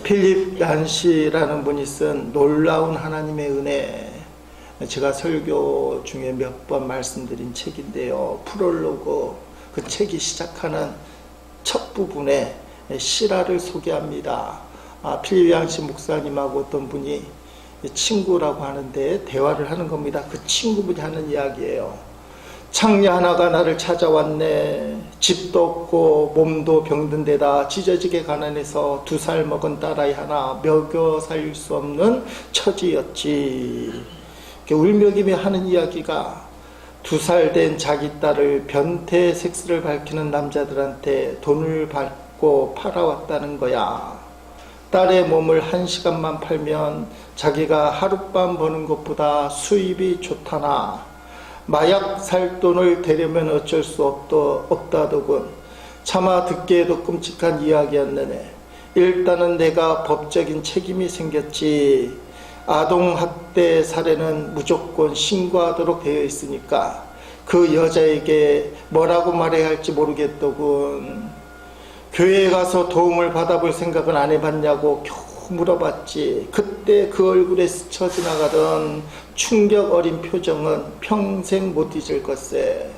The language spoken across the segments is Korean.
필립 얀시라는 분이 쓴 놀라운 하나님의 은혜, 제가 설교 중에 몇 번 말씀드린 책인데요. 프롤로그, 그 책이 시작하는 첫 부분에 실화를 소개합니다. 필립 얀시 목사님하고 어떤 분이 친구라고 하는데 대화를 하는 겁니다. 그 친구분이 하는 이야기예요. 창녀 하나가 나를 찾아왔네. 집도 없고 몸도 병든 데다 찢어지게 가난해서 2살 먹은 딸아이 하나 먹여 살릴 수 없는 처지였지. 울먹이며 하는 이야기가 2살 된 자기 딸을 변태 섹스를 밝히는 남자들한테 돈을 받고 팔아왔다는 거야. 딸의 몸을 1시간만 팔면 자기가 하룻밤 버는 것보다 수입이 좋다나. 마약 살 돈을 대려면 어쩔 수 없다더군. 차마 듣기에도 끔찍한 이야기였네. 일단은 내가 법적인 책임이 생겼지. 아동학대 사례는 무조건 신고하도록 되어 있으니까 그 여자에게 뭐라고 말해야 할지 모르겠더군. 교회에 가서 도움을 받아볼 생각은 안 해봤냐고 겨우 물어봤지. 그때 그 얼굴에 스쳐 지나가던 충격 어린 표정은 평생 못 잊을 것세.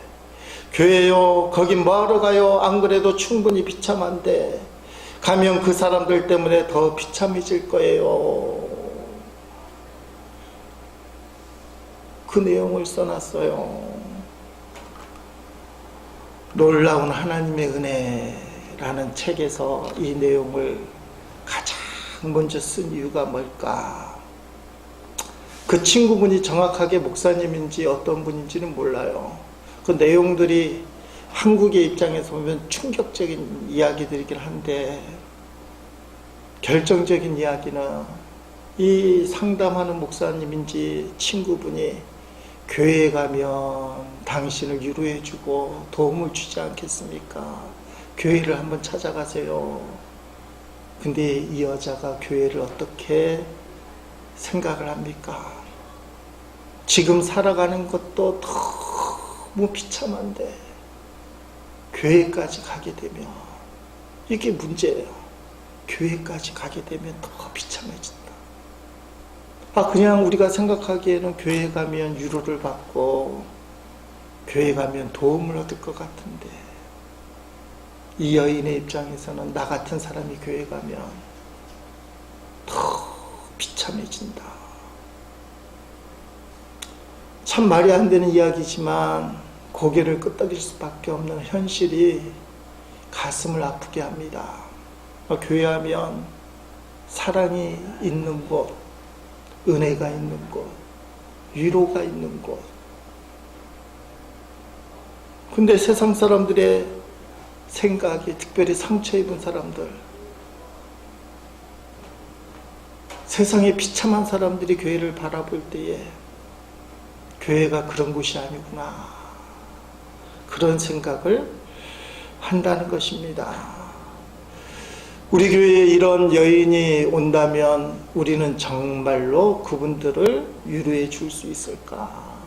교회요? 거긴 뭐하러 가요? 안 그래도 충분히 비참한데 가면 그 사람들 때문에 더 비참해질 거예요. 그 내용을 써놨어요. 놀라운 하나님의 은혜라는 책에서 이 내용을 가장 먼저 쓴 이유가 뭘까? 그 친구분이 정확하게 목사님인지 어떤 분인지는 몰라요. 그 내용들이 한국의 입장에서 보면 충격적인 이야기들이긴 한데 결정적인 이야기는 이 상담하는 목사님인지 친구분이 교회에 가면 당신을 위로해주고 도움을 주지 않겠습니까? 교회를 한번 찾아가세요. 근데 이 여자가 교회를 어떻게 생각을 합니까? 지금 살아가는 것도 너무 비참한데 교회까지 가게 되면 이게 문제예요. 교회까지 가게 되면 더 비참해진다. 그냥 우리가 생각하기에는 교회 가면 위로를 받고 교회 가면 도움을 얻을 것 같은데 이 여인의 입장에서는 나 같은 사람이 교회 가면 더 비참해진다. 참 말이 안 되는 이야기지만 고개를 끄덕일 수밖에 없는 현실이 가슴을 아프게 합니다. 교회 하면 사랑이 있는 곳, 은혜가 있는 곳, 위로가 있는 곳. 근데 세상 사람들의 생각이, 특별히 상처 입은 사람들, 세상에 비참한 사람들이 교회를 바라볼 때에 교회가 그런 곳이 아니구나, 그런 생각을 한다는 것입니다. 우리 교회에 이런 여인이 온다면 우리는 정말로 그분들을 위로해 줄 수 있을까?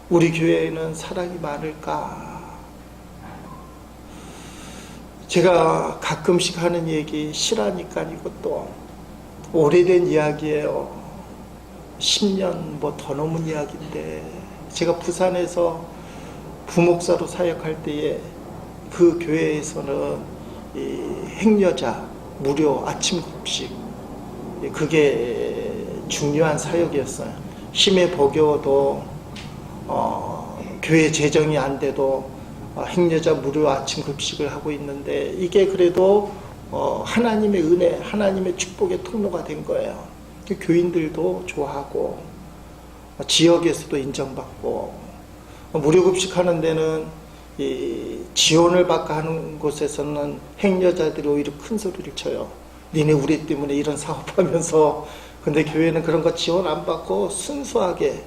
우리 교회에는 사랑이 많을까? 제가 가끔씩 하는 얘기 실하니까 이것도 오래된 이야기예요. 10년 뭐 더 넘은 이야기인데 제가 부산에서 부목사로 사역할 때에 그 교회에서는 이 행여자 무료 아침 급식, 그게 중요한 사역이었어요. 심해 버겨워도 교회 재정이 안 돼도 행여자 무료 아침 급식을 하고 있는데 이게 그래도 하나님의 은혜, 하나님의 축복의 통로가 된 거예요. 교인들도 좋아하고 지역에서도 인정받고 무료 급식하는 데는 이 지원을 받고 하는 곳에서는 행여자들이 오히려 큰 소리를 쳐요. 니네 우리 때문에 이런 사업하면서. 근데 교회는 그런 거 지원 안 받고 순수하게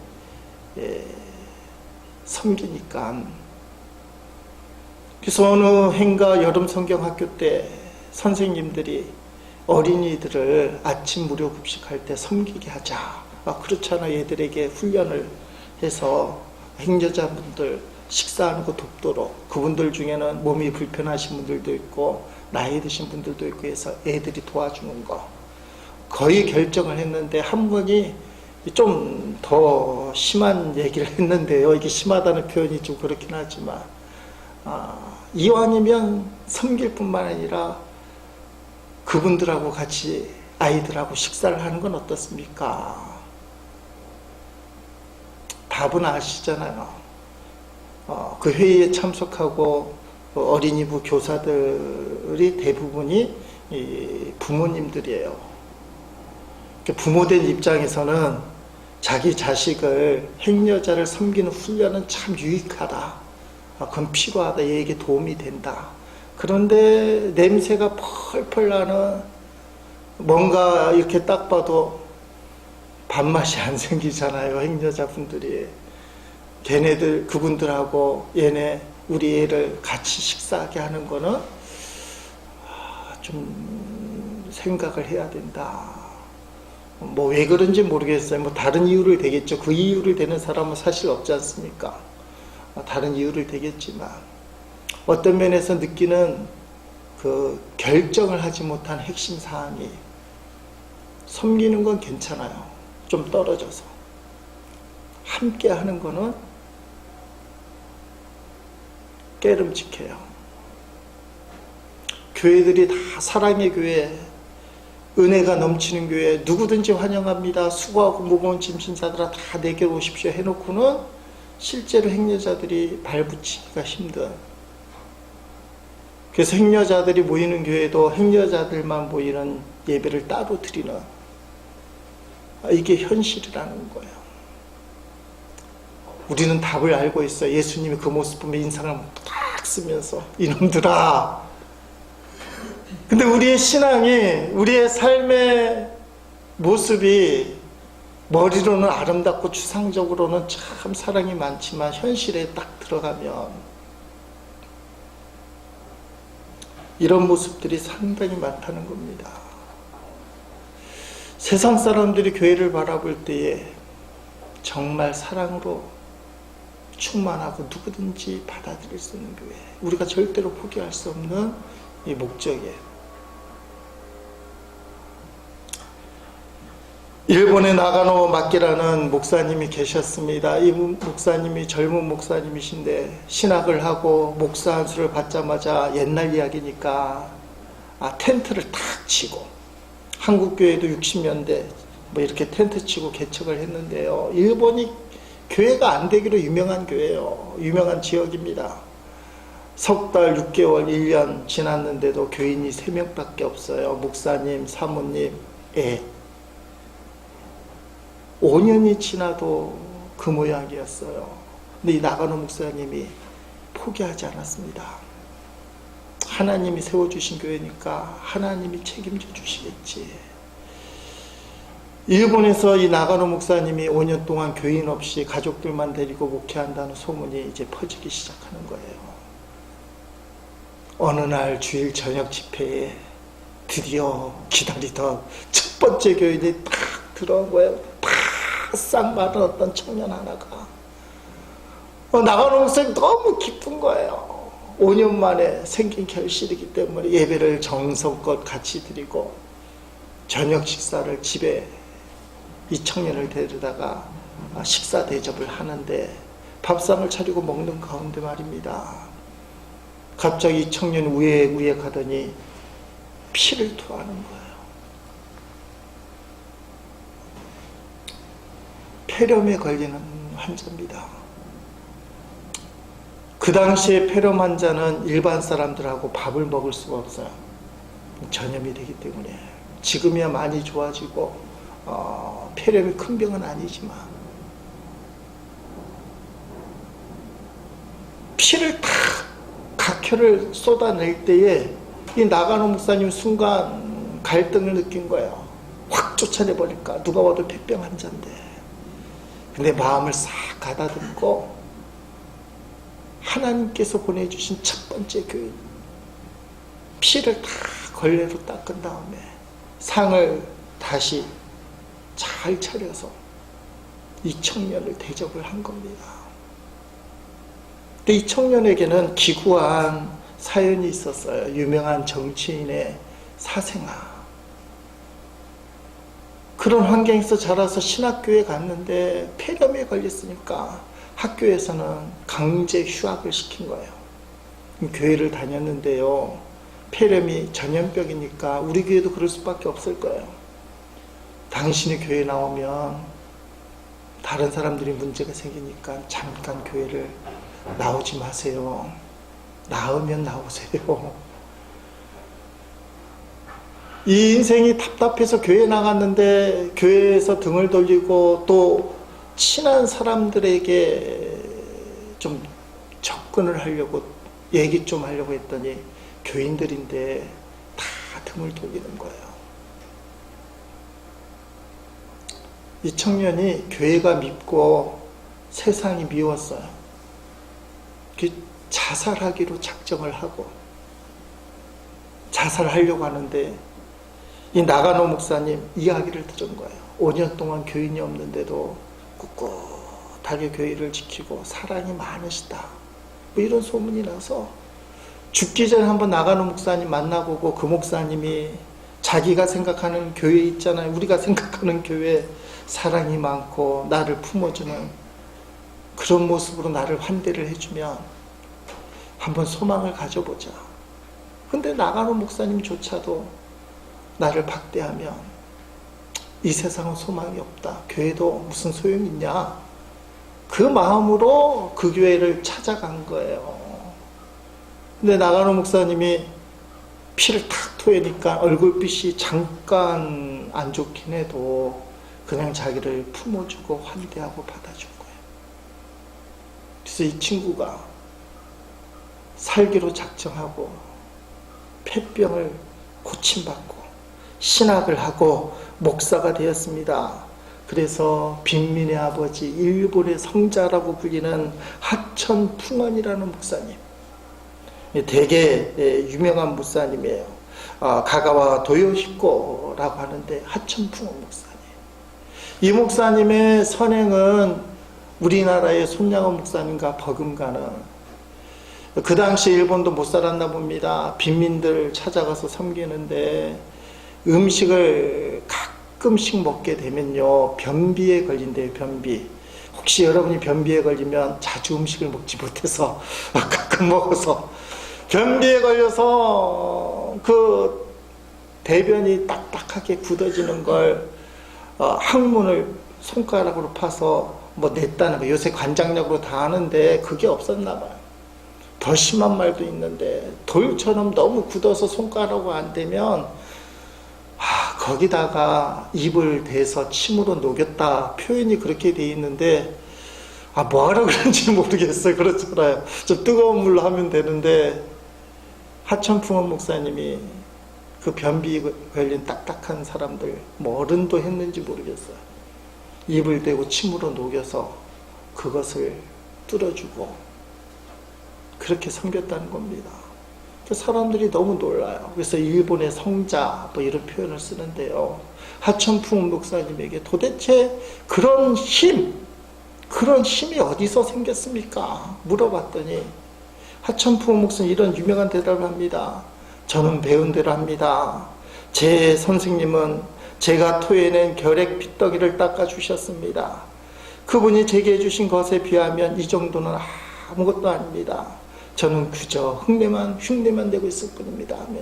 섬기니까. 그래서 어느 행가 여름 성경학교 때 선생님들이 어린이들을 아침 무료 급식할 때 섬기게 하자. 그렇잖아. 얘들에게 훈련을 해서 행여자분들 식사하는 거 돕도록. 그분들 중에는 몸이 불편하신 분들도 있고 나이 드신 분들도 있고 해서 애들이 도와주는 거. 거의 결정을 했는데 한 분이 좀 더 심한 얘기를 했는데요. 이게 심하다는 표현이 좀 그렇긴 하지만 이왕이면 섬길 뿐만 아니라 그분들하고 같이 아이들하고 식사를 하는 건 어떻습니까? 답은 아시잖아요. 그 회의에 참석하고 어린이부 교사들이 대부분이 부모님들이에요. 부모된 입장에서는 자기 자식을 행여자를 섬기는 훈련은 참 유익하다. 그건 필요하다. 얘에게 도움이 된다. 그런데 냄새가 펄펄 나는 뭔가 이렇게 딱 봐도 밥맛이 안 생기잖아요. 행여자분들이. 걔네들 그분들하고 얘네 우리 애를 같이 식사하게 하는 거는 좀 생각을 해야 된다. 뭐 왜 그런지 모르겠어요. 뭐 다른 이유를 대겠죠. 그 이유를 대는 사람은 사실 없지 않습니까? 다른 이유를 대겠지만 어떤 면에서 느끼는 그 결정을 하지 못한 핵심 사항이 섬기는 건 괜찮아요. 좀 떨어져서 함께 하는 거는 깨름직해요. 교회들이 다 사랑의 교회, 은혜가 넘치는 교회, 누구든지 환영합니다. 수고하고 무거운 짐 진 자들아 다 내게 오십시오 해놓고는 실제로 행여자들이 발붙이기가 힘든. 그래서 행여자들이 모이는 교회도 행여자들만 모이는 예배를 따로 드리는, 이게 현실이라는 거예요. 우리는 답을 알고 있어요. 예수님이 그 모습 보면 인상을 딱 쓰면서 이놈들아. 근데 우리의 신앙이, 우리의 삶의 모습이 머리로는 아름답고 추상적으로는 참 사랑이 많지만 현실에 딱 들어가면 이런 모습들이 상당히 많다는 겁니다. 세상 사람들이 교회를 바라볼 때에 정말 사랑으로 충만하고 누구든지 받아들일 수 있는 교회, 우리가 절대로 포기할 수 없는 이 목적이에요. 일본의 나가노 마키라는 목사님이 계셨습니다. 이 목사님이 젊은 목사님이신데 신학을 하고 목사 안수를 받자마자 옛날 이야기니까 텐트를 탁 치고, 한국교회도 60년대 뭐 이렇게 텐트 치고 개척을 했는데요. 일본이 교회가 안 되기로 유명한 교회예요. 유명한 지역입니다. 석 달, 6개월, 1년 지났는데도 교인이 3명밖에 없어요. 목사님, 사모님, 애. 5년이 지나도 그 모양이었어요. 근데 이 나가노 목사님이 포기하지 않았습니다. 하나님이 세워주신 교회니까 하나님이 책임져 주시겠지. 일본에서 이 나가노 목사님이 5년 동안 교인 없이 가족들만 데리고 목회한다는 소문이 이제 퍼지기 시작하는 거예요. 어느 날 주일 저녁 집회에 드디어 기다리던 첫 번째 교인이 딱 들어온 거예요. 싹 마른 어떤 청년 하나가. 나가노 목사님 너무 기쁜 거예요. 5년 만에 생긴 결실이기 때문에 예배를 정성껏 같이 드리고 저녁 식사를 집에 이 청년을 데려다가 식사 대접을 하는데 밥상을 차리고 먹는 가운데 말입니다. 갑자기 이 청년이 우웩우웩 하더니 피를 토하는 거예요. 폐렴에 걸리는 환자입니다. 그 당시에 폐렴 환자는 일반 사람들하고 밥을 먹을 수가 없어요. 전염이 되기 때문에. 지금이야 많이 좋아지고 폐렴이 큰 병은 아니지만 피를 탁 각혈을 쏟아낼 때에 이 나가노 목사님 순간 갈등을 느낀 거예요. 확 쫓아내버릴까. 누가 와도 폐병 환자인데. 근데 마음을 싹 가다듬고 하나님께서 보내주신 첫 번째 교인, 피를 다 걸레로 닦은 다음에 상을 다시 잘 차려서 이 청년을 대접을 한 겁니다. 근데 이 청년에게는 기구한 사연이 있었어요. 유명한 정치인의 사생아. 그런 환경에서 자라서 신학교에 갔는데 폐렴에 걸렸으니까 학교에서는 강제 휴학을 시킨 거예요. 교회를 다녔는데요, 폐렴이 전염병이니까 우리 교회도 그럴 수밖에 없을 거예요. 당신이 교회 나오면 다른 사람들이 문제가 생기니까 잠깐 교회를 나오지 마세요. 나으면 나오세요. 이 인생이 답답해서 교회 나갔는데 교회에서 등을 돌리고 또 친한 사람들에게 좀 접근을 하려고 얘기 좀 하려고 했더니 교인들인데 다 등을 돌리는 거예요. 이 청년이 교회가 밉고 세상이 미웠어요. 자살하기로 작정을 하고 자살하려고 하는데 이 나가노 목사님 이야기를 들은 거예요. 5년 동안 교인이 없는데도 꿋꿋하게 교회를 지키고 사랑이 많으시다, 뭐 이런 소문이 나서 죽기 전에 한번 나가노 목사님 만나보고 그 목사님이 자기가 생각하는 교회 있잖아요, 우리가 생각하는 교회, 사랑이 많고 나를 품어주는 그런 모습으로 나를 환대를 해주면 한번 소망을 가져보자. 근데 나가노 목사님조차도 나를 박대하면 이 세상은 소망이 없다, 교회도 무슨 소용이 있냐, 그 마음으로 그 교회를 찾아간 거예요. 근데 나가노 목사님이 피를 탁 토해니까 얼굴빛이 잠깐 안 좋긴 해도 그냥 자기를 품어주고 환대하고 받아준 거예요. 그래서 이 친구가 살기로 작정하고 폐병을 고침받고 신학을 하고 목사가 되었습니다. 그래서 빈민의 아버지, 일본의 성자라고 불리는 하천 풍원이라는 목사님, 되게 유명한 목사님이에요. 가가와 도요시코라고 하는데 하천 풍원 목사님. 이 목사님의 선행은 우리나라의 손양원 목사님과 버금가는, 그 당시 일본도 못 살았나 봅니다. 빈민들 찾아가서 섬기는데 음식을 가끔씩 먹게 되면요, 변비에 걸린대요. 변비. 혹시 여러분이 변비에 걸리면, 자주 음식을 먹지 못해서 가끔 먹어서 변비에 걸려서 그 대변이 딱딱하게 굳어지는 걸 항문을 손가락으로 파서 뭐 냈다는 거, 요새 관장약으로 다 하는데 그게 없었나 봐요. 더 심한 말도 있는데 돌처럼 너무 굳어서 손가락으로 안 대면 거기다가 입을 대서 침으로 녹였다, 표현이 그렇게 돼 있는데 뭐하라고 그런지 모르겠어요. 그렇잖아요. 좀 뜨거운 물로 하면 되는데 하천풍원 목사님이 그 변비 걸린 딱딱한 사람들, 뭐 어른도 했는지 모르겠어요, 입을 대고 침으로 녹여서 그것을 뚫어주고 그렇게 섬겼다는 겁니다. 사람들이 너무 놀라요. 그래서 일본의 성자 뭐 이런 표현을 쓰는데요, 하천풍원 목사님에게 도대체 그런 힘이 어디서 생겼습니까? 물어봤더니 하천풍원 목사님 이런 유명한 대답을 합니다. 저는 배운 대로 합니다. 제 선생님은 제가 토해낸 결핵 핏덩이를 닦아주셨습니다. 그분이 제게 해주신 것에 비하면 이 정도는 아무것도 아닙니다. 저는 그저 흉내만 내고 있을 뿐입니다 하며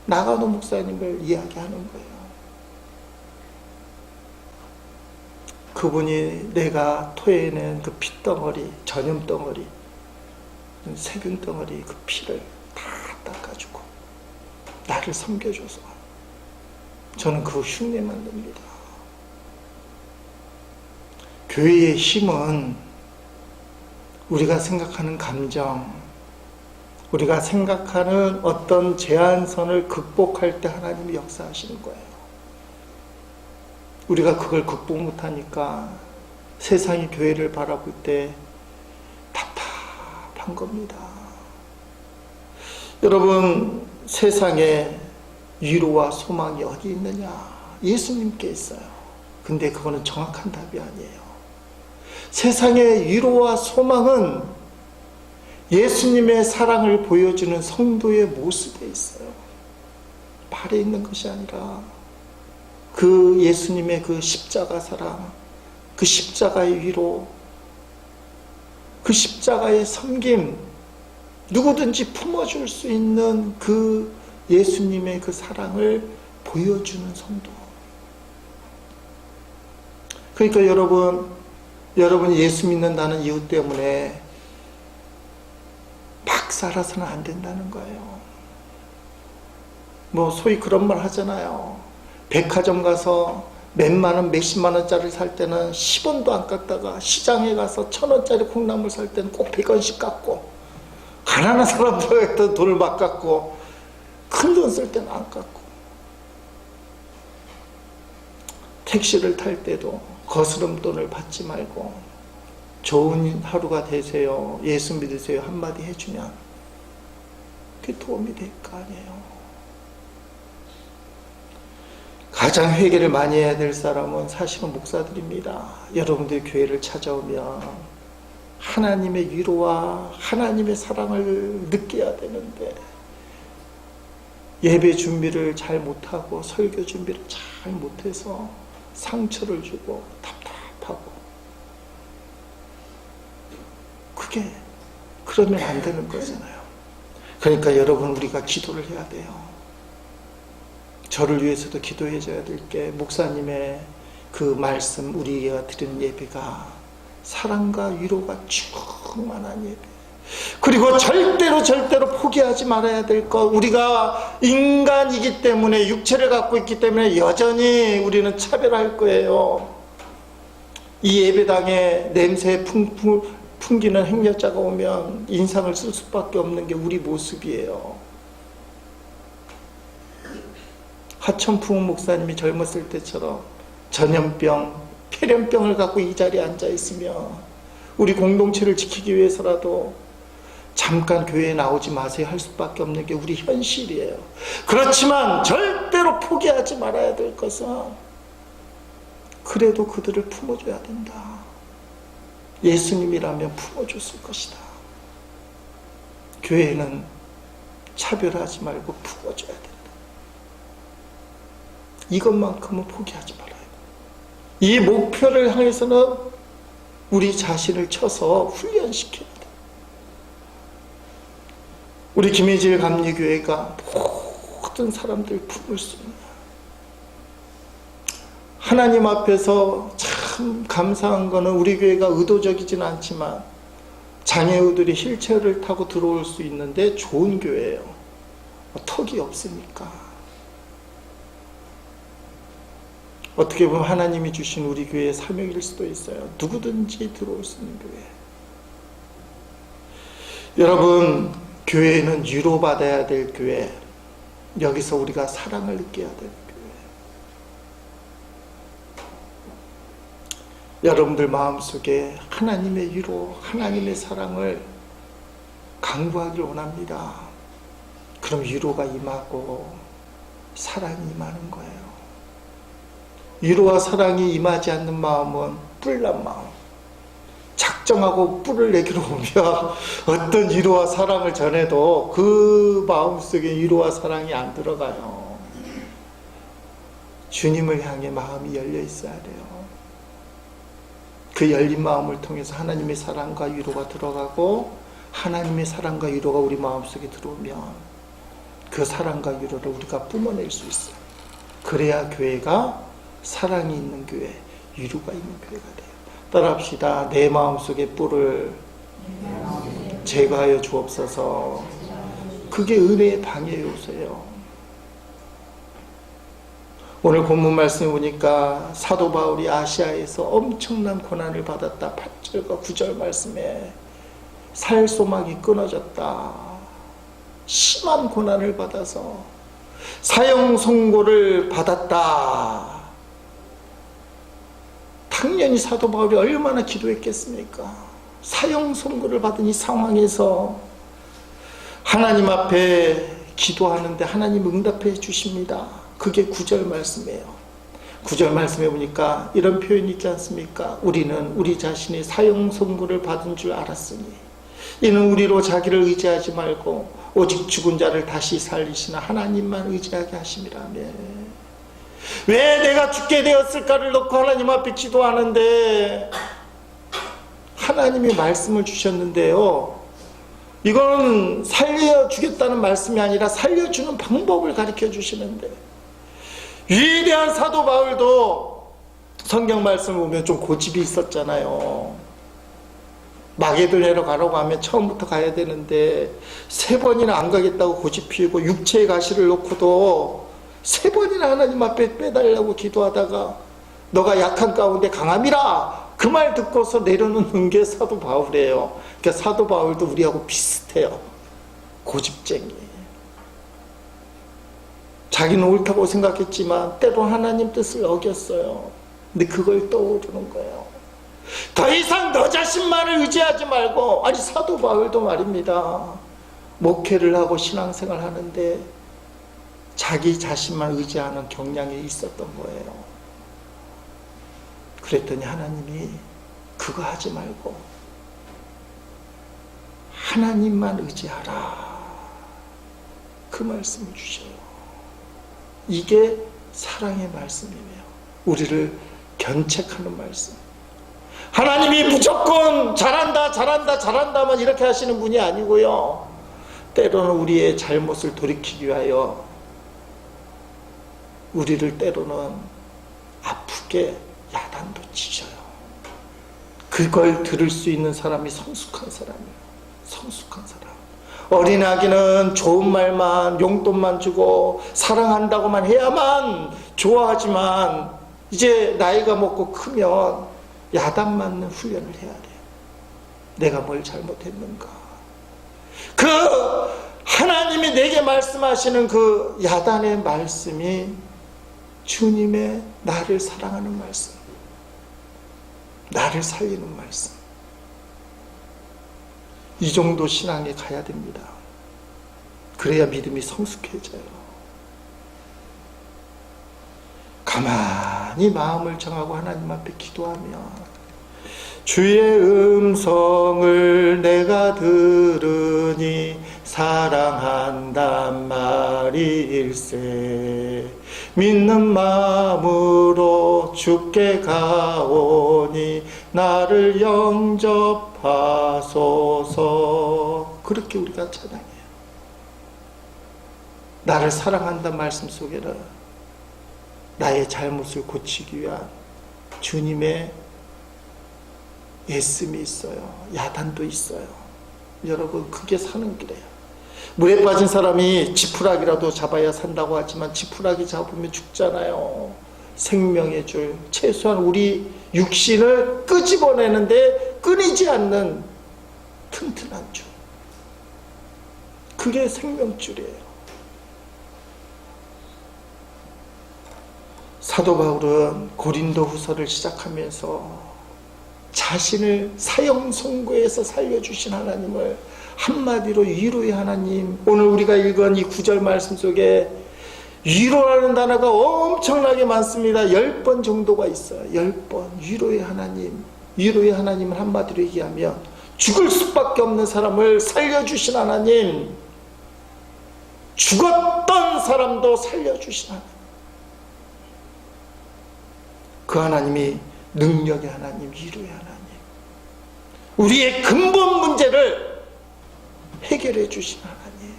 나가노 목사님을 이야기하는 거예요. 그분이 내가 토해낸 그 핏덩어리, 전염덩어리, 세균덩어리, 그 피를 다 닦아주고 나를 섬겨줘서 저는 그 흉내만 냅니다. 교회의 힘은 우리가 생각하는 감정, 우리가 생각하는 어떤 제한선을 극복할 때 하나님이 역사하시는 거예요. 우리가 그걸 극복 못하니까 세상이 교회를 바라볼 때 답답한 겁니다. 여러분, 세상에 위로와 소망이 어디 있느냐? 예수님께 있어요. 근데 그거는 정확한 답이 아니에요. 세상의 위로와 소망은 예수님의 사랑을 보여주는 성도의 모습에 있어요. 발에 있는 것이 아니라 그 예수님의 그 십자가 사랑, 그 십자가의 위로, 그 십자가의 섬김, 누구든지 품어줄 수 있는 그 예수님의 그 사랑을 보여주는 성도. 그러니까 여러분 예수 믿는다는 이유 때문에 막 살아서는 안 된다는 거예요. 뭐 소위 그런 말 하잖아요. 백화점 가서 몇만 원, 몇십만 원짜리 살 때는 10원도 안 깎다가 시장에 가서 1,000원짜리 콩나물 살 때는 꼭 100원씩 깎고, 가난한 사람들한테 돈을 막 깎고, 큰 돈 쓸 때는 안 깎고, 택시를 탈 때도 거스름돈을 받지 말고 좋은 하루가 되세요, 예수 믿으세요 한마디 해주면 그게 도움이 될 거 아니에요. 가장 회개를 많이 해야 될 사람은 사실은 목사들입니다. 여러분들이 교회를 찾아오면 하나님의 위로와 하나님의 사랑을 느껴야 되는데 예배 준비를 잘 못하고 설교 준비를 잘 못해서 상처를 주고 답답하고, 그게 그러면 안 되는 거잖아요. 그러니까 여러분, 우리가 기도를 해야 돼요. 저를 위해서도 기도해 줘야 될 게, 목사님의 그 말씀, 우리가 드리는 예배가 사랑과 위로가 충만한 예배, 그리고 절대로 포기하지 말아야 될 것, 우리가 인간이기 때문에, 육체를 갖고 있기 때문에 여전히 우리는 차별할 거예요. 이 예배당에 냄새 풍기는 행여자가 오면 인상을 쓸 수밖에 없는 게 우리 모습이에요. 하천풍 목사님이 젊었을 때처럼 전염병, 폐렴병을 갖고 이 자리에 앉아 있으며 우리 공동체를 지키기 위해서라도 잠깐 교회에 나오지 마세요 할 수밖에 없는 게 우리 현실이에요. 그렇지만 절대로 포기하지 말아야 될 것은, 그래도 그들을 품어줘야 된다. 예수님이라면 품어줬을 것이다. 교회는 차별하지 말고 품어줘야 된다. 이것만큼은 포기하지 말아야 돼. 이 목표를 향해서는 우리 자신을 쳐서 훈련시켜야 돼. 우리 김혜질 감리교회가 모든 사람들 품을 수 있는, 하나님 앞에서 참 감사한 거는 우리 교회가 의도적이진 않지만 장애우들이 휠체어를 타고 들어올 수 있는데 좋은 교회예요. 턱이 없으니까. 어떻게 보면 하나님이 주신 우리 교회의 사명일 수도 있어요. 누구든지 들어올 수 있는 교회. 여러분, 교회는 위로받아야 될 교회, 여기서 우리가 사랑을 느껴야 될 교회. 여러분들 마음속에 하나님의 위로, 하나님의 사랑을 강구하길 원합니다. 그럼 위로가 임하고 사랑이 임하는 거예요. 위로와 사랑이 임하지 않는 마음은 뿔난 마음, 작정하고 뿔을 내기로 오면 어떤 위로와 사랑을 전해도 그 마음속에 위로와 사랑이 안 들어가요. 주님을 향해 마음이 열려 있어야 돼요. 그 열린 마음을 통해서 하나님의 사랑과 위로가 들어가고, 하나님의 사랑과 위로가 우리 마음속에 들어오면 그 사랑과 위로를 우리가 뿜어낼 수 있어요. 그래야 교회가 사랑이 있는 교회, 위로가 있는 교회가 돼요. 따라합시다. 내 마음속의 뿔을 제거하여 주옵소서. 그게 은혜의 방해 요소예요. 오늘 본문 말씀을 보니까 사도 바울이 아시아에서 엄청난 고난을 받았다. 8절과 9절 말씀에 살소막이 끊어졌다. 심한 고난을 받아서 사형 선고를 받았다. 당연히 사도 바울이 얼마나 기도했겠습니까? 사형 선고를 받은 이 상황에서 하나님 앞에 기도하는데 하나님 응답해 주십니다. 그게 9절 말씀이에요. 9절 말씀에 보니까 이런 표현이 있지 않습니까? 우리는 우리 자신이 사형 선고를 받은 줄 알았으니 이는 우리로 자기를 의지하지 말고 오직 죽은 자를 다시 살리시는 하나님만 의지하게 하심이라며. 왜 내가 죽게 되었을까를 놓고 하나님 앞에 기도하는데 하나님이 말씀을 주셨는데요, 이건 살려주겠다는 말씀이 아니라 살려주는 방법을 가르쳐 주시는데, 위대한 사도 바울도 성경 말씀을 보면 좀 고집이 있었잖아요. 마게도냐로 가라고 하면 처음부터 가야 되는데 3번이나 안 가겠다고 고집 피우고 육체의 가시를 놓고도 3번이나 하나님 앞에 빼달라고 기도하다가 너가 약한 가운데 강함이라 그 말 듣고서 내려놓는 게 사도 바울이에요. 그러니까 사도 바울도 우리하고 비슷해요. 고집쟁이. 자기는 옳다고 생각했지만 때로 하나님 뜻을 어겼어요. 근데 그걸 떠오르는 거예요. 더 이상 너 자신만을 의지하지 말고, 아니 사도 바울도 말입니다. 목회를 하고 신앙생활 하는데 자기 자신만 의지하는 경향이 있었던 거예요. 그랬더니 하나님이 그거 하지 말고 하나님만 의지하라, 그 말씀을 주셔요. 이게 사랑의 말씀이에요. 우리를 견책하는 말씀. 하나님이 무조건 잘한다만 이렇게 하시는 분이 아니고요, 때로는 우리의 잘못을 돌이키기 위하여 우리를 때로는 아프게 야단도 치셔요. 그걸 들을 수 있는 사람이 성숙한 사람이에요. 성숙한 사람. 어린아기는 좋은 말만, 용돈만 주고 사랑한다고만 해야만 좋아하지만 이제 나이가 먹고 크면 야단 맞는 훈련을 해야 돼요. 내가 뭘 잘못했는가. 그 하나님이 내게 말씀하시는 그 야단의 말씀이 주님의 나를 사랑하는 말씀, 나를 살리는 말씀. 이 정도 신앙에 가야 됩니다. 그래야 믿음이 성숙해져요. 가만히 마음을 정하고 하나님 앞에 기도하면 주의 음성을 내가 들으니 사랑한단 말일세. 믿는 마음으로 주께 가오니 나를 영접하소서. 그렇게 우리가 찬양해요. 나를 사랑한다는 말씀 속에는 나의 잘못을 고치기 위한 주님의 애씀이 있어요. 야단도 있어요. 여러분, 그게 사는 길이에요. 물에 빠진 사람이 지푸라기라도 잡아야 산다고 하지만 지푸라기 잡으면 죽잖아요. 생명의 줄, 최소한 우리 육신을 끄집어내는데 끊이지 않는 튼튼한 줄, 그게 생명줄이에요. 사도 바울은 고린도 후서를 시작하면서 자신을 사형 선고에서 살려주신 하나님을 한마디로 위로의 하나님, 오늘 우리가 읽은 이 9절 말씀 속에 위로라는 단어가 엄청나게 많습니다. 10번 정도가 있어요. 10번. 위로의 하나님. 위로의 하나님을 한마디로 얘기하면 죽을 수밖에 없는 사람을 살려주신 하나님, 죽었던 사람도 살려주신 하나님, 그 하나님이 능력의 하나님, 위로의 하나님, 우리의 근본 문제를 해결해 주신 하나님.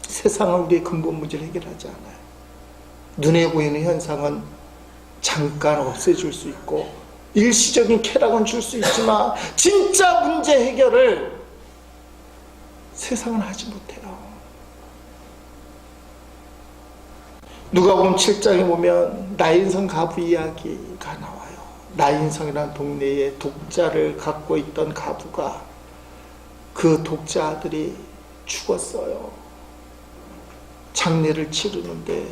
세상은 우리의 근본 문제를 해결하지 않아요. 눈에 보이는 현상은 잠깐 없애줄 수 있고 일시적인 쾌락은 줄 수 있지만 진짜 문제 해결을 세상은 하지 못해요. 누가복음 7장에 보면 나인성 가부 이야기가 나와요. 나인성이라는 동네에 독자를 갖고 있던 가부가, 그 독자 아들이 죽었어요. 장례를 치르는데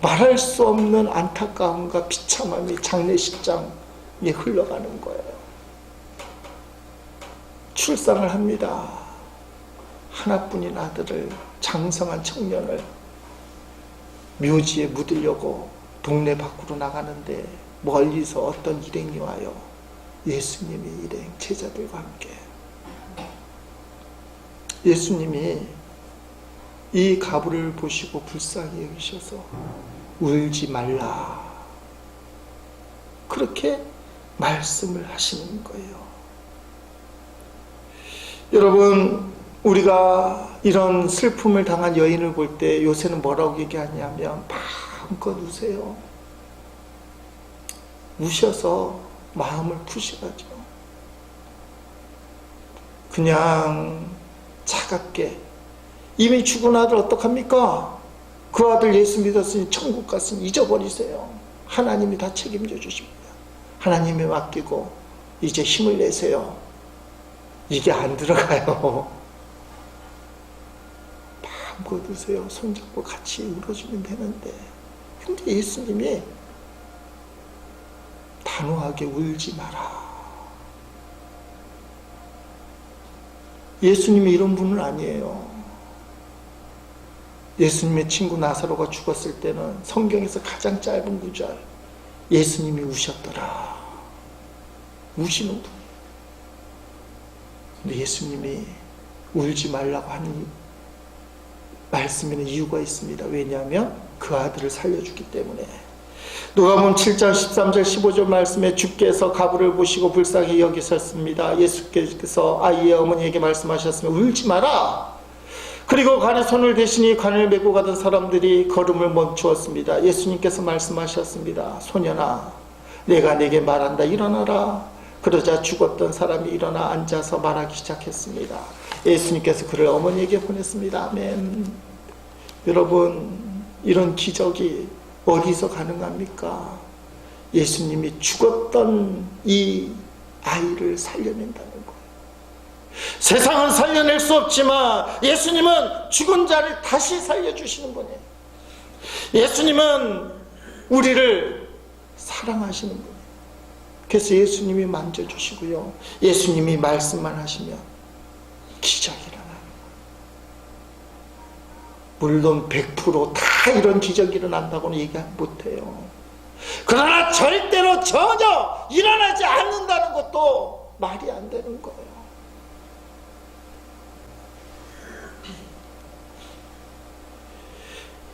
말할 수 없는 안타까움과 비참함이 장례식장에 흘러가는 거예요. 출산을 합니다. 하나뿐인 아들을, 장성한 청년을 묘지에 묻으려고 동네 밖으로 나가는데 멀리서 어떤 일행이 와요. 예수님이 일행, 제자들과 함께. 예수님이 이 가부를 보시고 불쌍히 여기셔서 울지 말라. 그렇게 말씀을 하시는 거예요. 여러분, 우리가 이런 슬픔을 당한 여인을 볼 때 요새는 뭐라고 얘기하냐면 마음껏 우세요. 우셔서 마음을 푸시라죠. 그냥 차갑게, 이미 죽은 아들 어떡합니까? 그 아들 예수 믿었으니 천국 갔으니 잊어버리세요. 하나님이 다 책임져 주십니다. 하나님에 맡기고 이제 힘을 내세요. 이게 안 들어가요. 마음껏 우세요. 손잡고 같이 울어주면 되는데, 근데 예수님이 단호하게 울지 마라. 예수님이 이런 분은 아니에요. 예수님의 친구 나사로가 죽었을 때는 성경에서 가장 짧은 구절, 예수님이 우셨더라. 우시는 분. 근데 예수님이 울지 말라고 하는 말씀에는 이유가 있습니다. 왜냐하면 그 아들을 살려주기 때문에. 누가복음 7장 13절 15절 말씀에 주께서 가부를 보시고 불쌍히 여기셨습니다. 예수께서 아이의 어머니에게 말씀하셨으면 울지 마라. 그리고 관에 손을 대시니 관을 메고 가던 사람들이 걸음을 멈추었습니다. 예수님께서 말씀하셨습니다. 소년아, 내가 내게 말한다. 일어나라. 그러자 죽었던 사람이 일어나 앉아서 말하기 시작했습니다. 예수님께서 그를 어머니에게 보냈습니다. 아멘. 여러분, 이런 기적이 어디서 가능합니까? 예수님이 죽었던 이 아이를 살려낸다는 거예요. 세상은 살려낼 수 없지만 예수님은 죽은 자를 다시 살려주시는 분이에요. 예수님은 우리를 사랑하시는 분이에요. 그래서 예수님이 만져주시고요, 예수님이 말씀만 하시면 기적이 일어나는 거예요. 물론 100% 다 이런 기적이 일어난다고는 얘기 못해요. 그러나 절대로 전혀 일어나지 않는다는 것도 말이 안 되는 거예요.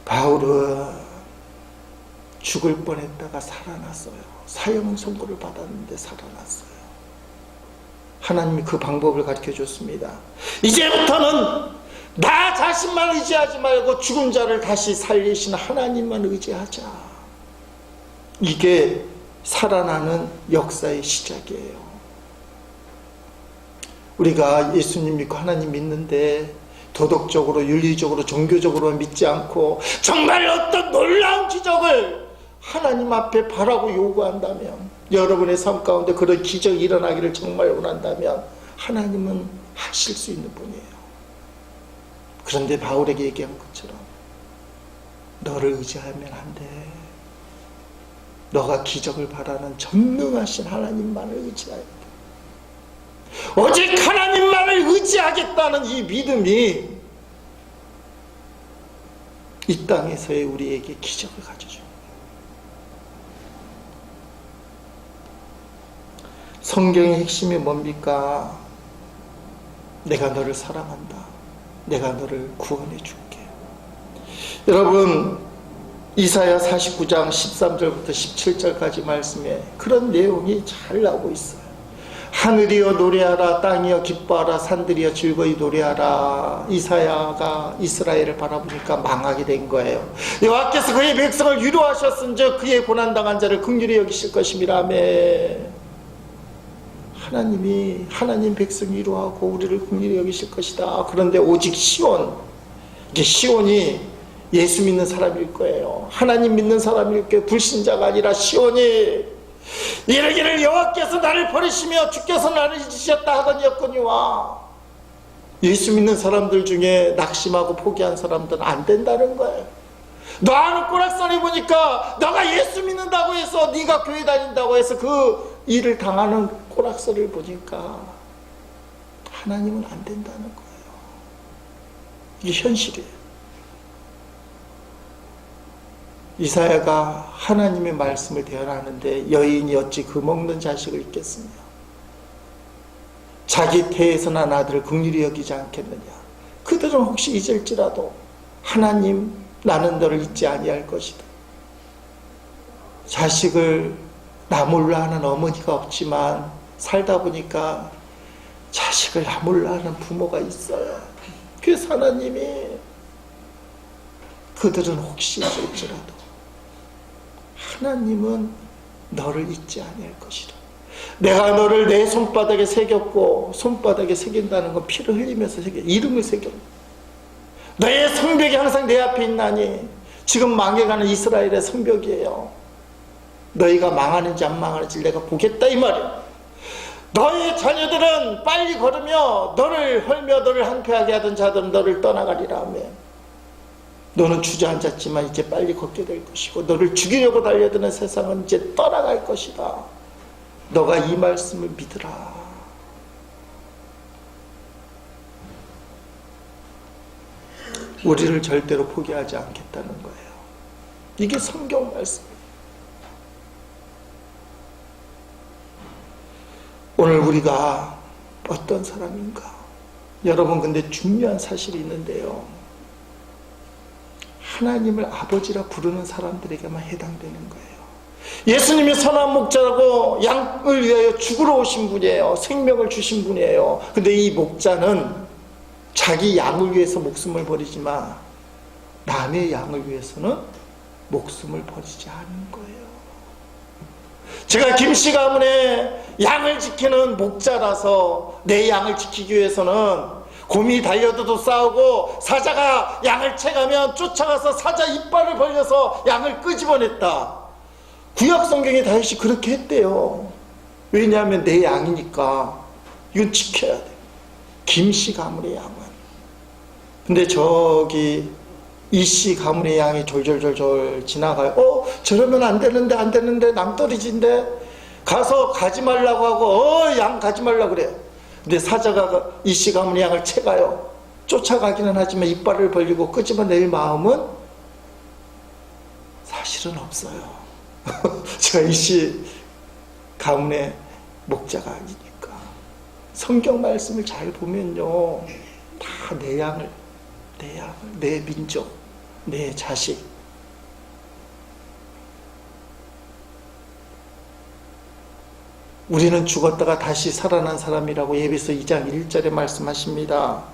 바울은 죽을 뻔했다가 살아났어요. 사형 선고를 받았는데 살아났어요. 하나님이 그 방법을 가르쳐 줬습니다. 이제부터는 나 자신만 의지하지 말고 죽은 자를 다시 살리시는 하나님만 의지하자. 이게 살아나는 역사의 시작이에요. 우리가 예수님 믿고 하나님 믿는데 도덕적으로, 윤리적으로, 종교적으로 믿지 않고 정말 어떤 놀라운 기적을 하나님 앞에 바라고 요구한다면, 여러분의 삶 가운데 그런 기적이 일어나기를 정말 원한다면 하나님은 하실 수 있는 분이에요. 그런데 바울에게 얘기한 것처럼 너를 의지하면 안 돼. 너가 기적을 바라는 전능하신 하나님만을 의지해야 돼. 오직 하나님만을 의지하겠다는 이 믿음이 이 땅에서의 우리에게 기적을 가져줍니다. 성경의 핵심이 뭡니까? 내가 너를 사랑한다. 내가 너를 구원해 줄게. 여러분, 이사야 49장 13절부터 17절까지 말씀에 그런 내용이 잘 나오고 있어요. 하늘이여 노래하라, 땅이여 기뻐하라, 산들이여 즐거이 노래하라. 이사야가 이스라엘을 바라보니까 망하게 된 거예요. 여호와께서 그의 백성을 위로하셨은즉 그의 고난당한 자를 긍휼히 여기실 것임이라. 아멘. 하나님이 하나님 백성 위로하고 우리를 긍휼히 여기실 것이다. 그런데 오직 시온, 이게 시온이 예수 믿는 사람일 거예요. 하나님 믿는 사람일 거예요. 불신자가 아니라 시온이 이르기를 여호와께서 나를 버리시며 주께서 나를 잊으셨다 하거니와. 예수 믿는 사람들 중에 낙심하고 포기한 사람들은 안 된다는 거예요. 너 아는 꼬락서리 보니까 너가 예수 믿는다고 해서, 네가 교회 다닌다고 해서 그 일을 당하는 꼬락서리를 보니까 하나님은 안 된다는 거예요. 이게 현실이에요. 이사야가 하나님의 말씀을 대언하는데 여인이 어찌 그 먹는 자식을 잊겠으며 자기 태에서 난 아들을 긍휼히 여기지 않겠느냐. 그들은 혹시 잊을지라도 하나님, 나는 너를 잊지 아니할 것이다. 자식을 나 몰라 하는 어머니가 없지만 살다 보니까 자식을 나 몰라 하는 부모가 있어요. 그래서 하나님이 그들은 혹시 있을지라도 하나님은 너를 잊지 아니할 것이라. 내가 너를 내 손바닥에 새겼고, 손바닥에 새긴다는 건 피를 흘리면서 새겨, 이름을 새겨. 너의 성벽이 항상 내 앞에 있나니. 지금 망해가는 이스라엘의 성벽이에요. 너희가 망하는지 안 망하는지 내가 보겠다 이 말이야. 너희 자녀들은 빨리 걸으며 너를 헐며 너를 한패하게 하던 자들은 너를 떠나가리라 하며, 너는 주저앉았지만 이제 빨리 걷게 될 것이고, 너를 죽이려고 달려드는 세상은 이제 떠나갈 것이다. 너가 이 말씀을 믿으라. 우리를 절대로 포기하지 않겠다는 거예요. 이게 성경 말씀이에요. 오늘 우리가 어떤 사람인가? 여러분, 근데 중요한 사실이 있는데요. 하나님을 아버지라 부르는 사람들에게만 해당되는 거예요. 예수님이 선한 목자라고 양을 위하여 죽으러 오신 분이에요. 생명을 주신 분이에요. 근데 이 목자는 자기 양을 위해서 목숨을 버리지만 남의 양을 위해서는 목숨을 버리지 않는 거예요. 제가 김씨 가문에 양을 지키는 목자라서 내 양을 지키기 위해서는 곰이 달려도 싸우고 사자가 양을 채가면 쫓아가서 사자 이빨을 벌려서 양을 끄집어냈다. 구약 성경에 다윗이 그렇게 했대요. 왜냐하면 내 양이니까 이건 지켜야 돼. 김씨 가문의 양은. 근데 저기 이씨 가문의 양이 졸졸졸졸 지나가요. 저러면 안 되는데 낭떠러지인데 가서 가지 말라고 하고 양 가지 말라고 그래요. 근데 사자가 이씨 가문의 양을 채가요. 쫓아가기는 하지만 이빨을 벌리고 끄집어낼 마음은 사실은 없어요. 제가 이씨 가문의 목자가 아니니까. 성경 말씀을 잘 보면요, 다 내 양을, 내 민족, 내 자식, 우리는 죽었다가 다시 살아난 사람이라고 에베소 2장 1절에 말씀하십니다.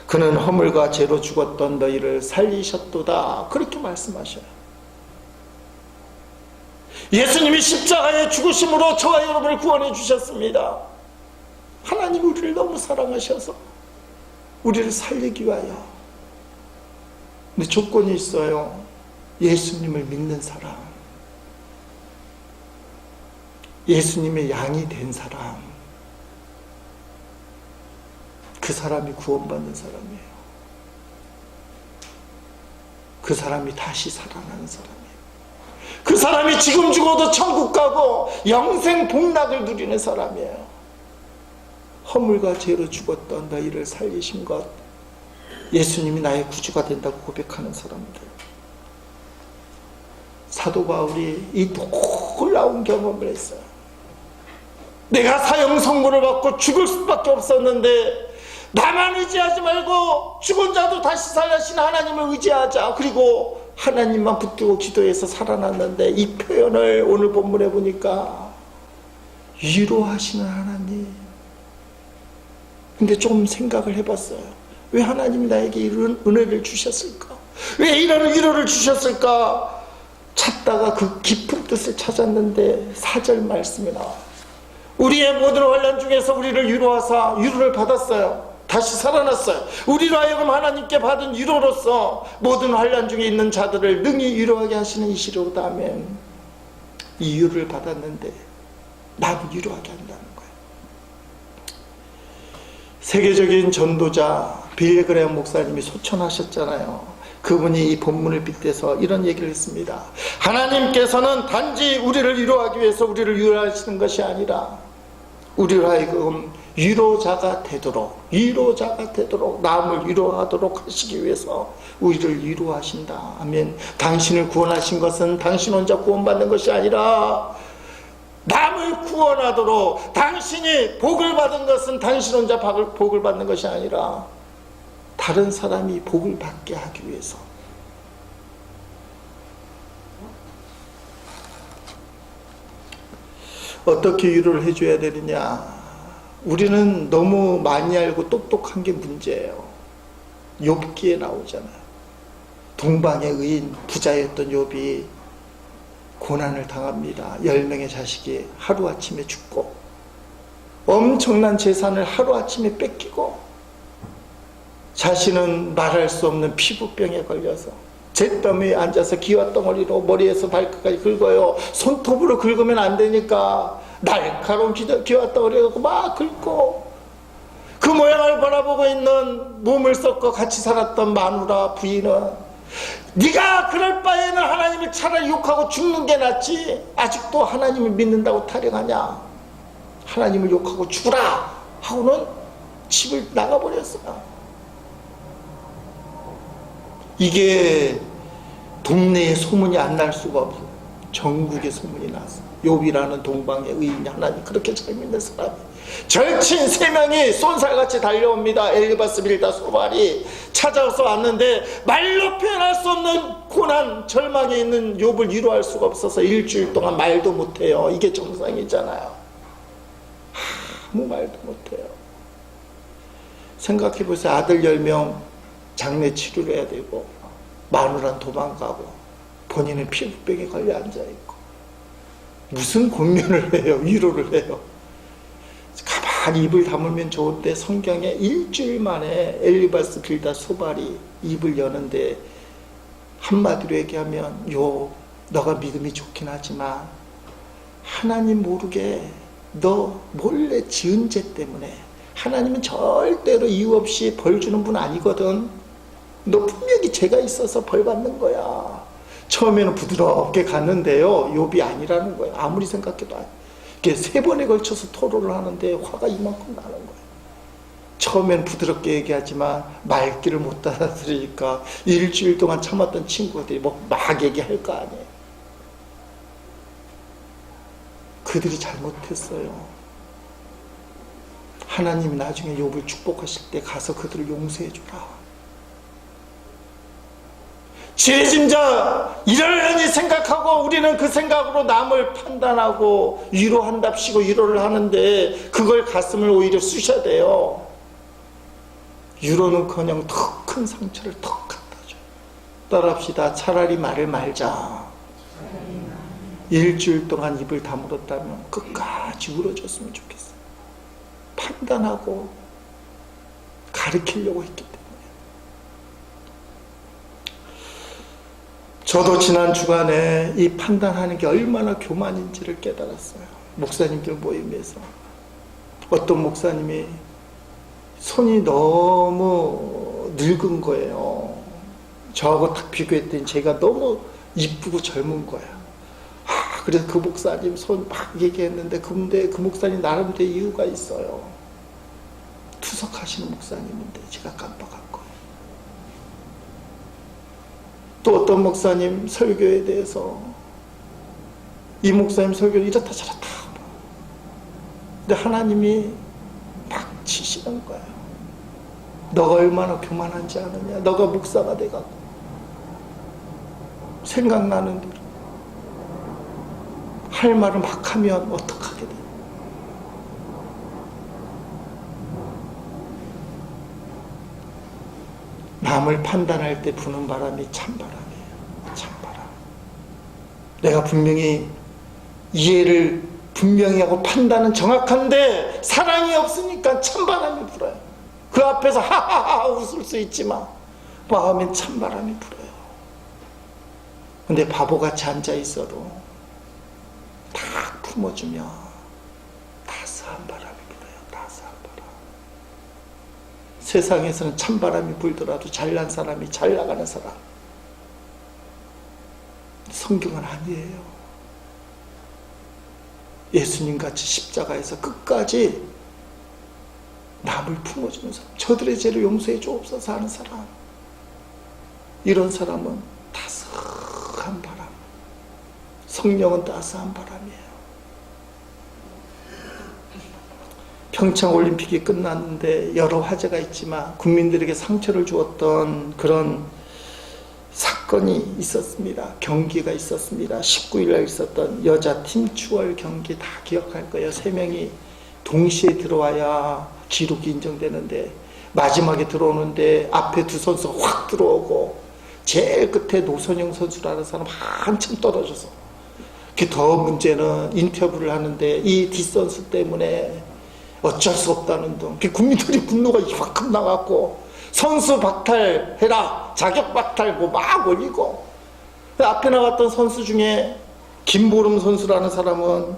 그는 허물과 죄로 죽었던 너희를 살리셨도다. 그렇게 말씀하셔요. 예수님이 십자가에 죽으심으로 저와 여러분을 구원해 주셨습니다. 하나님 우리를 너무 사랑하셔서 우리를 살리기 위하여. 근데 조건이 있어요. 예수님을 믿는 사람, 예수님의 양이 된 사람, 그 사람이 구원받는 사람이에요. 그 사람이 다시 살아나는 사람이에요. 그 사람이 지금 죽어도 천국 가고 영생 복락을 누리는 사람이에요. 허물과 죄로 죽었던 너희를 살리신 것, 예수님이 나의 구주가 된다고 고백하는 사람들. 사도 바울이 이 놀라운 경험을 했어요. 내가 사형 선고를 받고 죽을 수밖에 없었는데 나만 의지하지 말고 죽은 자도 다시 살리신 하나님을 의지하자. 그리고 하나님만 붙들고 기도해서 살아났는데, 이 표현을 오늘 본문에 보니까 위로하시는 하나님. 근데 좀 생각을 해봤어요. 왜 하나님이 나에게 이런 은혜를 주셨을까? 왜 이런 위로를 주셨을까? 찾다가 그 깊은 뜻을 찾았는데 4절 말씀이 나와요. 우리의 모든 환난 중에서 우리를 위로하사 위로를 받았어요. 다시 살아났어요. 우리로 하여금 하나님께 받은 위로로서 모든 환난 중에 있는 자들을 능히 위로하게 하시는 이시로다. 아멘. 이 위로를 받았는데 나도 위로하게 한다는 거예요. 세계적인 전도자 빌리 그레엄 목사님이 소천하셨잖아요. 그분이 이 본문을 빗대서 이런 얘기를 했습니다. 하나님께서는 단지 우리를 위로하기 위해서 우리를 위로하시는 것이 아니라 우리로 하여금 위로자가 되도록 남을 위로하도록 하시기 위해서 우리를 위로하신다. 아멘. 당신을 구원하신 것은 당신 혼자 구원받는 것이 아니라 남을 구원하도록, 당신이 복을 받은 것은 당신 혼자 복을 받는 것이 아니라 다른 사람이 복을 받게 하기 위해서. 어떻게 위로를 해줘야 되느냐? 우리는 너무 많이 알고 똑똑한 게 문제예요. 욥기에 나오잖아요. 동방의 의인 부자였던 욥이 고난을 당합니다. 10명의 자식이 하루아침에 죽고 엄청난 재산을 하루아침에 뺏기고 자신은 말할 수 없는 피부병에 걸려서 잿더미에 앉아서 기와덩어리로 머리에서 발끝까지 긁어요. 손톱으로 긁으면 안 되니까 날카로운 기와덩어리를 갖고 막 긁고 그 모양을 바라보고 있는 몸을 썩고 같이 살았던 마누라 부인은 네가 그럴 바에는 하나님을 차라리 욕하고 죽는 게 낫지 아직도 하나님을 믿는다고 타령하냐, 하나님을 욕하고 죽으라 하고는 집을 나가버렸어요. 이게 동네에 소문이 안 날 수가 없어요. 전국에 소문이 났어요. 욥이라는 동방의 의인이 하나님 그렇게 잘 믿는 사람이 절친 3명이 쏜살같이 달려옵니다. 엘리바스, 빌다, 소발이 찾아와서 왔는데 말로 표현할 수 없는 고난, 절망에 있는 욥을 위로할 수가 없어서 일주일 동안 말도 못해요. 이게 정상이잖아요. 아무 말도 못해요. 생각해보세요. 아들 10명 장례 치료를 해야 되고 마누라는 도망가고 본인은 피부병에 걸려 앉아있고 무슨 권면을 해요? 위로를 해요? 가만히 입을 다물면 좋은데 성경에 일주일 만에 엘리바스, 빌다, 소발이 입을 여는데 한마디로 얘기하면 너가 믿음이 좋긴 하지만 하나님 모르게 너 몰래 지은 죄 때문에 하나님은 절대로 이유 없이 벌 주는 분 아니거든. 너 분명히 죄가 있어서 벌 받는 거야. 처음에는 부드럽게 갔는데요, 욥이 아니라는 거예요. 아무리 생각해도 이게 3번에 걸쳐서 토로를 하는데 화가 이만큼 나는 거예요. 처음에는 부드럽게 얘기하지만 말귀를 못 알아들으니까 일주일 동안 참았던 친구들이 막 얘기할 거 아니에요. 그들이 잘못했어요. 하나님이 나중에 욥을 축복하실 때 가서 그들을 용서해 주라. 죄짐자 이러려니 생각하고 우리는 그 생각으로 남을 판단하고 위로한답시고 위로를 하는데 그걸 가슴을 오히려 쑤셔야 돼요. 위로는커녕 더 큰 상처를 더 갖다 줘요. 따라합시다. 차라리 말을 말자. 일주일 동안 입을 다물었다면 끝까지 울어줬으면 좋겠어요. 판단하고 가르치려고 했기 때문에. 저도 지난 주간에 이 판단하는 게 얼마나 교만인지를 깨달았어요. 목사님들 모임에서 어떤 목사님이 손이 너무 늙은 거예요. 저하고 딱 비교했더니 제가 너무 이쁘고 젊은 거예요. 그래서 그 목사님 손 막 얘기했는데 근데 그 목사님 나름대로 이유가 있어요. 투석하시는 목사님인데 제가 깜빡한 거예요. 또 어떤 목사님 설교에 대해서 이 목사님 설교는 이렇다 저렇다, 근데 하나님이 막 치시는 거예요. 너가 얼마나 교만한지 아느냐. 너가 목사가 돼갖고 생각나는 대로 할 말을 막 하면 어떡하게 돼. 남을 판단할 때 부는 바람이 찬바람이에요. 찬바람. 내가 분명히 이해를 분명히 하고 판단은 정확한데 사랑이 없으니까 찬바람이 불어요. 그 앞에서 하하하 웃을 수 있지만 마음엔 찬바람이 불어요. 근데 바보같이 앉아있어도 다 품어주면 따스한 바람이 불어요. 따스한 바람. 세상에서는 찬바람이 불더라도 잘난 사람이 잘 나가는 사람. 성경은 아니에요. 예수님같이 십자가에서 끝까지 남을 품어주는 사람, 저들의 죄를 용서해 주옵소서 하는 사람, 이런 사람은 따스한 바람. 성령은 따스한 바람이에요. 평창올림픽이 끝났는데 여러 화제가 있지만 국민들에게 상처를 주었던 그런 사건, 사건이 있었습니다. 경기가 있었습니다. 19일날 있었던 여자 팀 추월 경기 다 기억할 거예요. 3명이 동시에 들어와야 기록이 인정되는데 마지막에 들어오는데 앞에 두 선수가 확 들어오고 제일 끝에 노선영 선수라는 사람 한참 떨어져서 더 문제는 인터뷰를 하는데 이 뒷선수 때문에 어쩔 수 없다는 등 국민들이 분노가 이만큼 나갔고 선수 박탈해라 자격 박탈고 막 올리고 앞에 나갔던 선수 중에 김보름 선수라는 사람은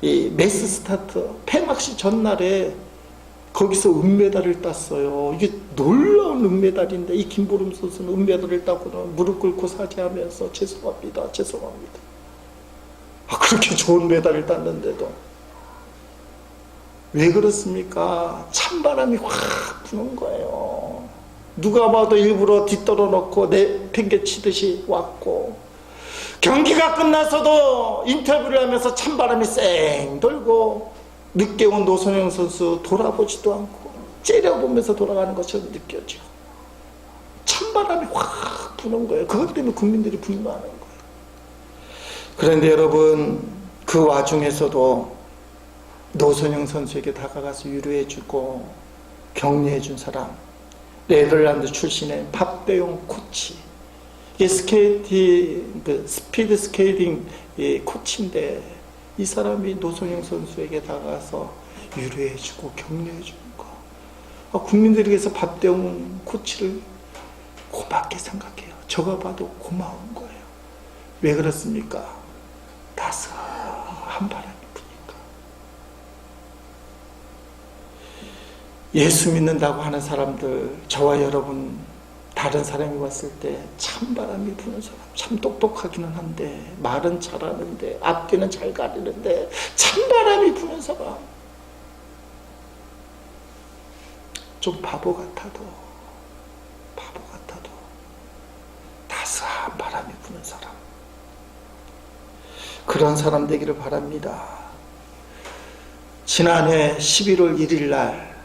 이 메스 스타트 폐막식 전날에 거기서 은메달을 땄어요. 이게 놀라운 은메달인데 이 김보름 선수는 은메달을 따고는 무릎 꿇고 사죄하면서 죄송합니다. 죄송합니다. 그렇게 좋은 메달을 땄는데도 왜 그렇습니까? 찬바람이 확 부는 거예요. 누가 봐도 일부러 뒤떨어 놓고 내팽개치듯이 왔고 경기가 끝나서도 인터뷰를 하면서 찬바람이 쌩 돌고 늦게 온 노선영 선수 돌아보지도 않고 째려보면서 돌아가는 것처럼 느껴지고 찬바람이 확 부는 거예요. 그것 때문에 국민들이 분노하는 거예요. 그런데 여러분 그 와중에서도 노선영 선수에게 다가가서 위로해주고 격려해준 사람 네덜란드 출신의 박대용 코치 이게 스피드 스케이팅 코치인데 이 사람이 노선영 선수에게 다가가서 위로해주고 격려해주는 거 국민들에게서 박대용 코치를 고맙게 생각해요. 저가 봐도 고마운 거예요. 왜 그렇습니까? 따스한 바람이 부니까. 예수 믿는다고 하는 사람들 저와 여러분 다른 사람이 왔을 때 찬바람이 부는 사람 참 똑똑하기는 한데 말은 잘하는데 앞뒤는 잘 가리는데 찬바람이 부는 사람 좀 바보 같아도 따스한 바람이 부는 사람 그런 사람 되기를 바랍니다. 지난해 11월 1일 날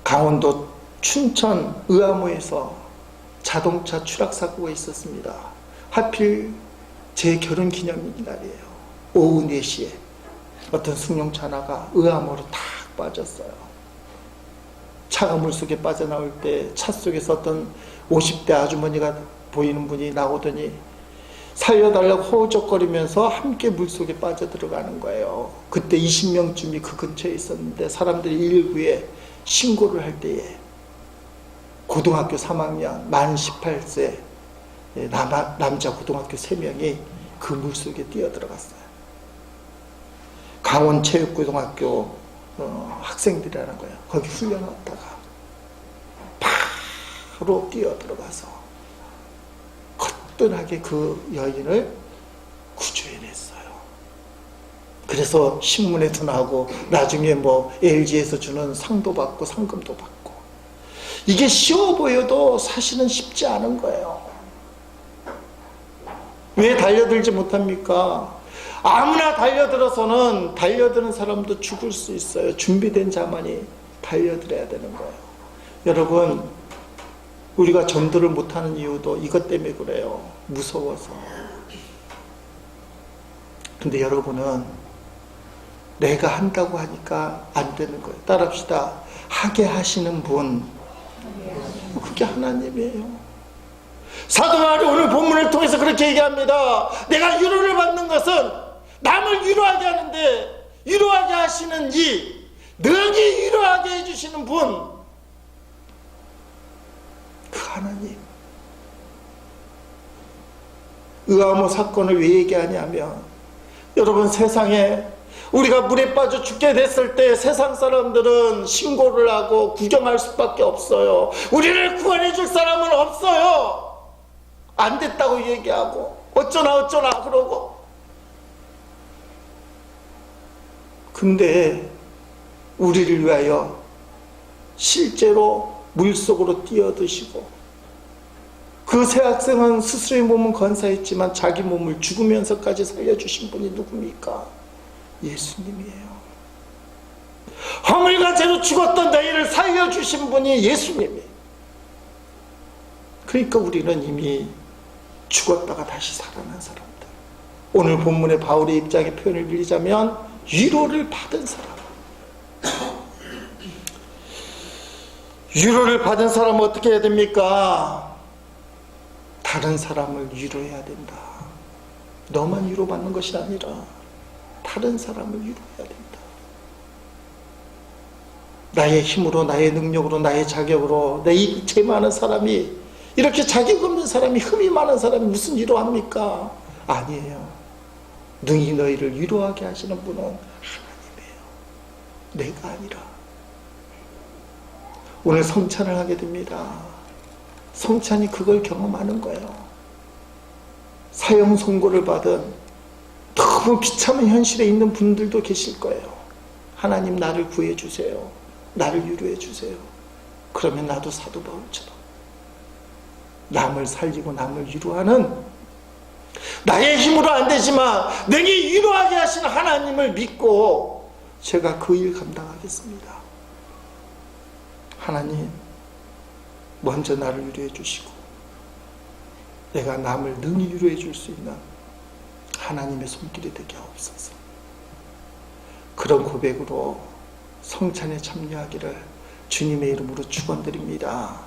강원도 춘천 의암호에서 자동차 추락 사고가 있었습니다. 하필 제 결혼 기념일 날이에요. 오후 4시에 어떤 승용차 하나가 의암호로 탁 빠졌어요. 차가 물속에 빠져나올 때 차 속에서 어떤 50대 아주머니가 보이는 분이 나오더니 살려달라고 호적거리면서 함께 물속에 빠져들어가는 거예요. 그때 20명쯤이 그 근처에 있었는데 사람들이 119에 신고를 할 때에 고등학교 3학년 만 18세 남자 고등학교 3명이 그 물속에 뛰어들어갔어요. 강원체육고등학교 학생들이라는 거예요. 거기 훈련 왔다가 바로 뛰어들어가서 거뜬하게 그 여인을 구조해냈어요. 그래서 신문에도 나오고 나중에 LG에서 주는 상도 받고 상금도 받고 이게 쉬워 보여도 사실은 쉽지 않은 거예요. 왜 달려들지 못합니까? 아무나 달려들어서는 달려드는 사람도 죽을 수 있어요. 준비된 자만이 달려들어야 되는 거예요. 여러분 우리가 전도를 못하는 이유도 이것 때문에 그래요. 무서워서. 근데 여러분은 내가 한다고 하니까 안 되는 거예요. 따라합시다. 하게 하시는 분 그게 하나님이에요. 사도 바울이 오늘 본문을 통해서 그렇게 얘기합니다. 내가 위로를 받는 것은 남을 위로하게 하는데 위로하게 하시는 이 능히 위로하게 해주시는 분 그 하나님. 의암호 사건을 왜 얘기하냐면 여러분 세상에 우리가 물에 빠져 죽게 됐을 때 세상 사람들은 신고를 하고 구경할 수밖에 없어요. 우리를 구원해 줄 사람은 없어요. 안 됐다고 얘기하고 어쩌나 그러고. 근데 우리를 위하여 실제로 물속으로 뛰어드시고 그 새 학생은 스스로의 몸은 건사했지만 자기 몸을 죽으면서까지 살려주신 분이 누굽니까? 예수님이에요. 허물과 죄로 죽었던 너희를 살려주신 분이 예수님이에요. 그러니까 우리는 이미 죽었다가 다시 살아난 사람들. 오늘 본문의 바울의 입장의 표현을 빌리자면 위로를 받은 사람. 위로를 받은 사람은 어떻게 해야 됩니까? 다른 사람을 위로해야 된다. 너만 위로받는 것이 아니라 다른 사람을 위로해야 된다. 나의 힘으로, 나의 능력으로, 나의 자격으로 내 이체 많은 사람이, 이렇게 자격 없는 사람이, 흠이 많은 사람이 무슨 위로합니까? 아니에요. 능히 너희를 위로하게 하시는 분은 하나님이에요. 내가 아니라. 오늘 성찬을 하게 됩니다. 성찬이 그걸 경험하는 거예요. 사형 선고를 받은 너무 비참한 현실에 있는 분들도 계실 거예요. 하나님, 나를 구해 주세요. 나를 위로해 주세요. 그러면 나도 사도 바울처럼 남을 살리고 남을 위로하는, 나의 힘으로 안 되지만 능히 위로하게 하시는 하나님을 믿고 제가 그 일 감당하겠습니다. 하나님, 먼저 나를 위로해 주시고 내가 남을 능히 위로해 줄 수 있는 하나님의 손길이 되게 하옵소서. 그런 고백으로 성찬에 참여하기를 주님의 이름으로 축원드립니다.